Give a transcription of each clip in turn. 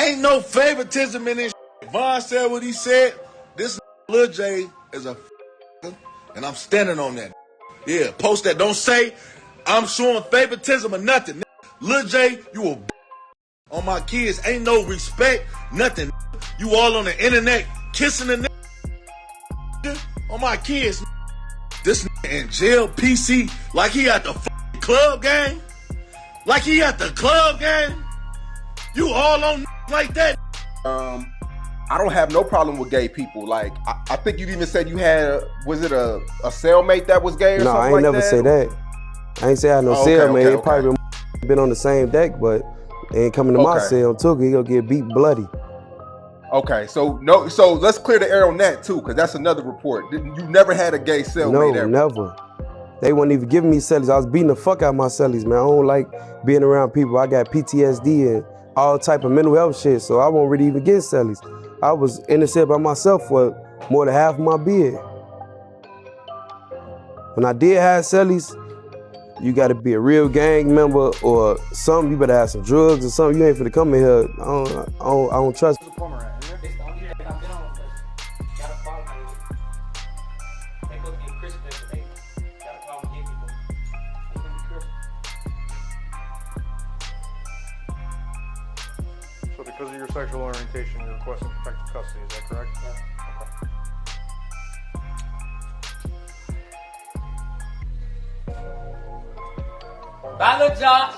Ain't no favoritism in this shit. Von said what he said. This Lil J is a and I'm standing on that. Yeah, post that. Don't say I'm showing favoritism or nothing. Lil J, you a on my kids. Ain't no respect, nothing. You all on the internet kissing the on my kids. This in jail, PC, like he at the club game. Like he at the club game. You all on like that. I don't have no problem with gay people. Like I think you even said you had was it a cellmate that was gay or something like that? No, I ain't never say that. I ain't say I had no cellmate. Okay. Probably been on the same deck, but ain't coming to my cell too. He gonna get beat bloody. Okay, so let's clear the air on that too, because that's another report. You never had a gay cellmate ever? No, never. They wouldn't even give me cellies. I was beating the fuck out of my cellies, man. I don't like being around people. I got PTSD and all type of mental health shit, so I won't really even get cellies. I was in the cell by myself for more than half of my bid. When I did have cellies, you gotta be a real gang member or something. You better have some drugs or something. You ain't finna come in here. I don't trust. So because of your sexual orientation, you're requesting protective custody, is that correct? Yeah. Okay. Bye, little Josh.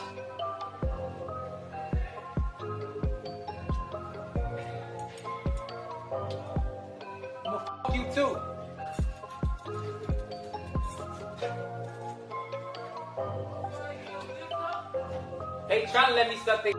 I'm gonna f*** you too. They trying to let me suck they.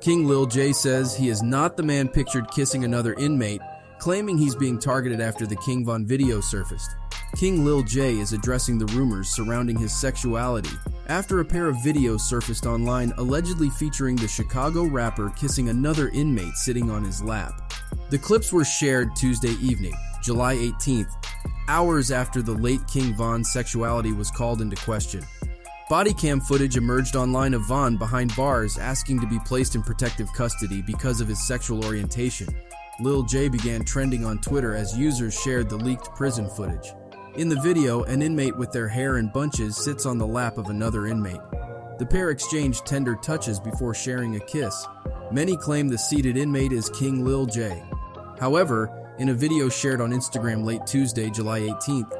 King Lil J says he is not the man pictured kissing another inmate, claiming he's being targeted after the King Von video surfaced. King Lil J is addressing the rumors surrounding his sexuality after a pair of videos surfaced online allegedly featuring the Chicago rapper kissing another inmate sitting on his lap. The clips were shared Tuesday evening, July 18th, hours after the late King Von's sexuality was called into question. Body cam footage emerged online of Von behind bars asking to be placed in protective custody because of his sexual orientation. Lil J began trending on Twitter as users shared the leaked prison footage. In the video, an inmate with their hair in bunches sits on the lap of another inmate. The pair exchange tender touches before sharing a kiss. Many claim the seated inmate is King Lil J. However, in a video shared on Instagram late Tuesday, July 18th,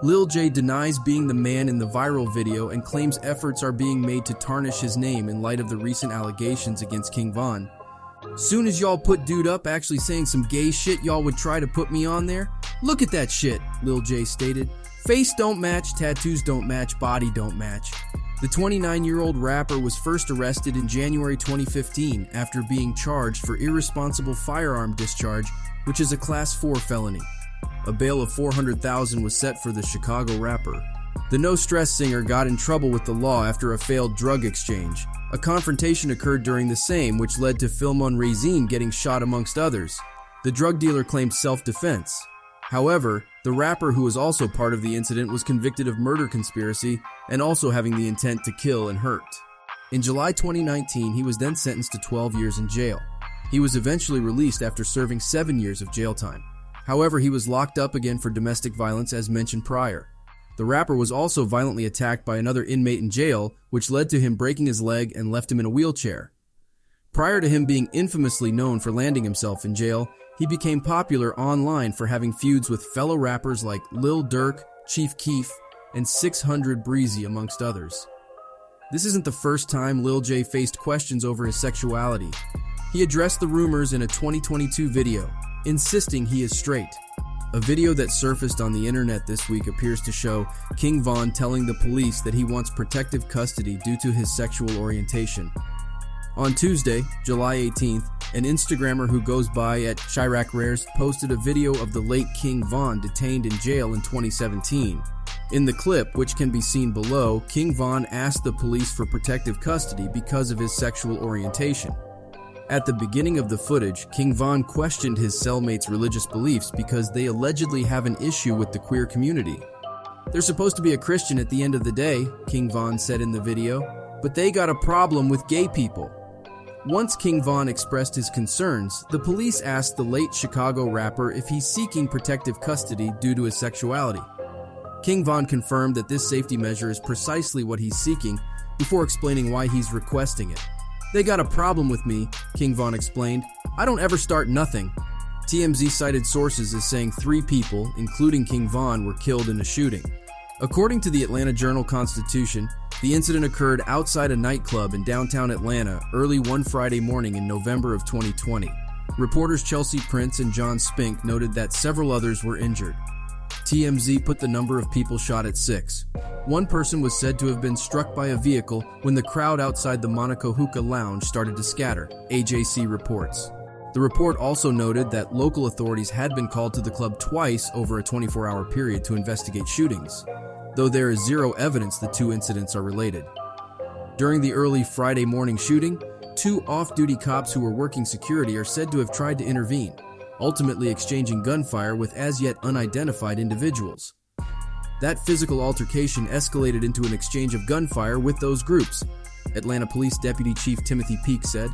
Lil J denies being the man in the viral video and claims efforts are being made to tarnish his name in light of the recent allegations against King Von. Soon as y'all put dude up actually saying some gay shit, y'all would try to put me on there? Look at that shit, Lil J stated. Face don't match, tattoos don't match, body don't match. The 29-year-old rapper was first arrested in January 2015 after being charged for irresponsible firearm discharge, which is a Class 4 felony. A bail of $400,000 was set for the Chicago rapper. The No Stress singer got in trouble with the law after a failed drug exchange. A confrontation occurred during the same, which led to Philmon Razine getting shot amongst others. The drug dealer claimed self-defense. However, the rapper, who was also part of the incident, was convicted of murder conspiracy and also having the intent to kill and hurt. In July 2019, he was then sentenced to 12 years in jail. He was eventually released after serving 7 years of jail time. However, he was locked up again for domestic violence as mentioned prior. The rapper was also violently attacked by another inmate in jail, which led to him breaking his leg and left him in a wheelchair. Prior to him being infamously known for landing himself in jail, he became popular online for having feuds with fellow rappers like Lil Durk, Chief Keef, and 600 Breezy amongst others. This isn't the first time Lil J faced questions over his sexuality. He addressed the rumors in a 2022 video, insisting he is straight. A video that surfaced on the internet this week appears to show King Von telling the police that he wants protective custody due to his sexual orientation. On Tuesday, July 18th, an Instagrammer who goes by at Chirac Rares posted a video of the late King Von detained in jail in 2017. In the clip, which can be seen below, King Von asked the police for protective custody because of his sexual orientation. At the beginning of the footage, King Von questioned his cellmates' religious beliefs because they allegedly have an issue with the queer community. They're supposed to be a Christian at the end of the day, King Von said in the video, but they got a problem with gay people. Once King Von expressed his concerns, the police asked the late Chicago rapper if he's seeking protective custody due to his sexuality. King Von confirmed that this safety measure is precisely what he's seeking before explaining why he's requesting it. "They got a problem with me," King Von explained. "I don't ever start nothing." TMZ cited sources as saying 3 people, including King Von, were killed in a shooting. According to the Atlanta Journal-Constitution, the incident occurred outside a nightclub in downtown Atlanta early one Friday morning in November of 2020. Reporters Chelsea Prince and John Spink noted that several others were injured. TMZ put the number of people shot at 6. One person was said to have been struck by a vehicle when the crowd outside the Monaco Hookah Lounge started to scatter, AJC reports. The report also noted that local authorities had been called to the club twice over a 24-hour period to investigate shootings, though there is zero evidence the 2 incidents are related. During the early Friday morning shooting, 2 off-duty cops who were working security are said to have tried to intervene, ultimately exchanging gunfire with as yet unidentified individuals. That physical altercation escalated into an exchange of gunfire with those groups, Atlanta Police Deputy Chief Timothy Peake said.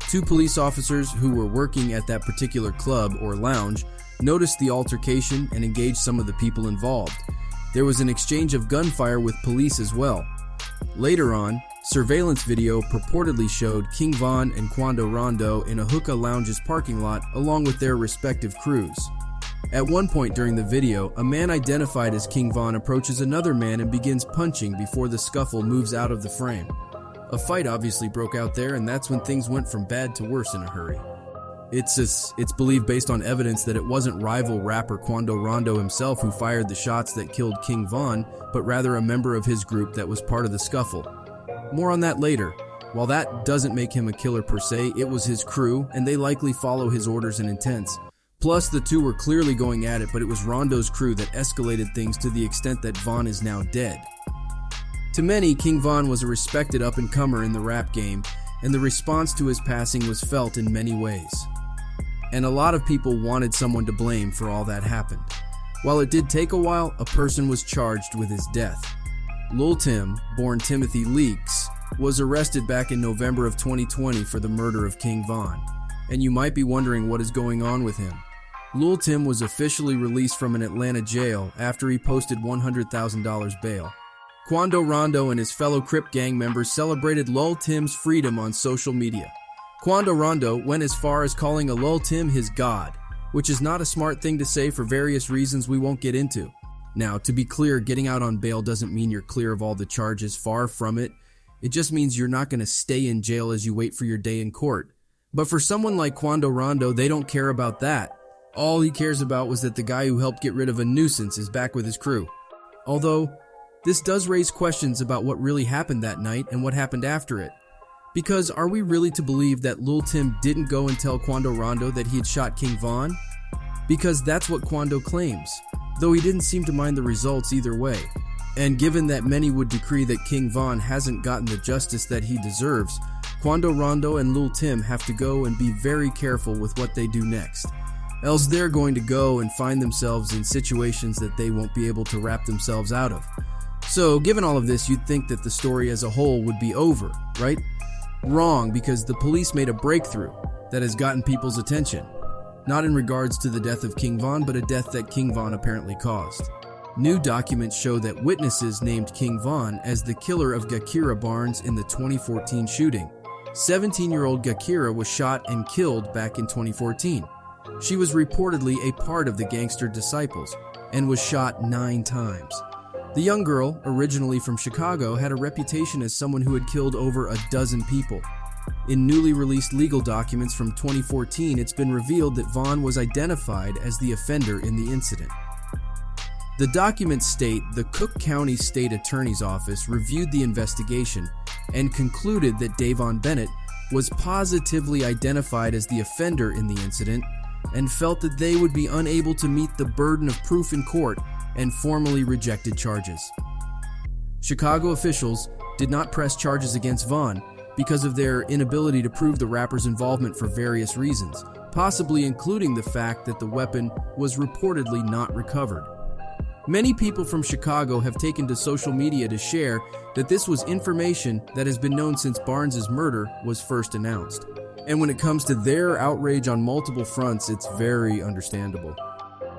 2 police officers who were working at that particular club or lounge noticed the altercation and engaged some of the people involved. There was an exchange of gunfire with police as well. Later on, surveillance video purportedly showed King Von and Quando Rondo in a hookah lounge's parking lot along with their respective crews. At one point during the video, a man identified as King Von approaches another man and begins punching before the scuffle moves out of the frame. A fight obviously broke out there, and that's when things went from bad to worse in a hurry. It's believed based on evidence that it wasn't rival rapper Quando Rondo himself who fired the shots that killed King Von, but rather a member of his group that was part of the scuffle. More on that later. While that doesn't make him a killer per se, it was his crew, and they likely follow his orders and intents. Plus, the 2 were clearly going at it, but it was Rondo's crew that escalated things to the extent that Von is now dead. To many, King Von was a respected up-and-comer in the rap game, and the response to his passing was felt in many ways. And a lot of people wanted someone to blame for all that happened. While it did take a while, a person was charged with his death. Lil Tim, born Timothy Leaks, was arrested back in November of 2020 for the murder of King Von. And you might be wondering what is going on with him. Lil Tim was officially released from an Atlanta jail after he posted $100,000 bail. Quando Rondo and his fellow Crip gang members celebrated Lil Tim's freedom on social media. Quando Rondo went as far as calling a Lil Tim his god, which is not a smart thing to say for various reasons we won't get into. Now, to be clear, getting out on bail doesn't mean you're clear of all the charges, far from it. It just means you're not going to stay in jail as you wait for your day in court. But for someone like Quando Rondo, they don't care about that. All he cares about was that the guy who helped get rid of a nuisance is back with his crew. Although, this does raise questions about what really happened that night and what happened after it. Because are we really to believe that Lil Tim didn't go and tell Quando Rondo that he had shot King Von? Because that's what Quando claims, though he didn't seem to mind the results either way. And given that many would decree that King Von hasn't gotten the justice that he deserves, Quando Rondo and Lil Tim have to go and be very careful with what they do next. Else they're going to go and find themselves in situations that they won't be able to wrap themselves out of. So, given all of this, you'd think that the story as a whole would be over, right? Wrong, because the police made a breakthrough that has gotten people's attention. Not in regards to the death of King Von, but a death that King Von apparently caused. New documents show that witnesses named King Von as the killer of Gakira Barnes in the 2014 shooting. 17-year-old Gakira was shot and killed back in 2014. She was reportedly a part of the gangster Disciples and was shot 9 times. The young girl, originally from Chicago, had a reputation as someone who had killed over a dozen people. In newly released legal documents from 2014, it's been revealed that Von was identified as the offender in the incident. The documents state the Cook County State Attorney's Office reviewed the investigation and concluded that Davon Bennett was positively identified as the offender in the incident and felt that they would be unable to meet the burden of proof in court and formally rejected charges. Chicago officials did not press charges against Von because of their inability to prove the rapper's involvement for various reasons, possibly including the fact that the weapon was reportedly not recovered. Many people from Chicago have taken to social media to share that this was information that has been known since Barnes's murder was first announced. And when it comes to their outrage on multiple fronts, it's very understandable.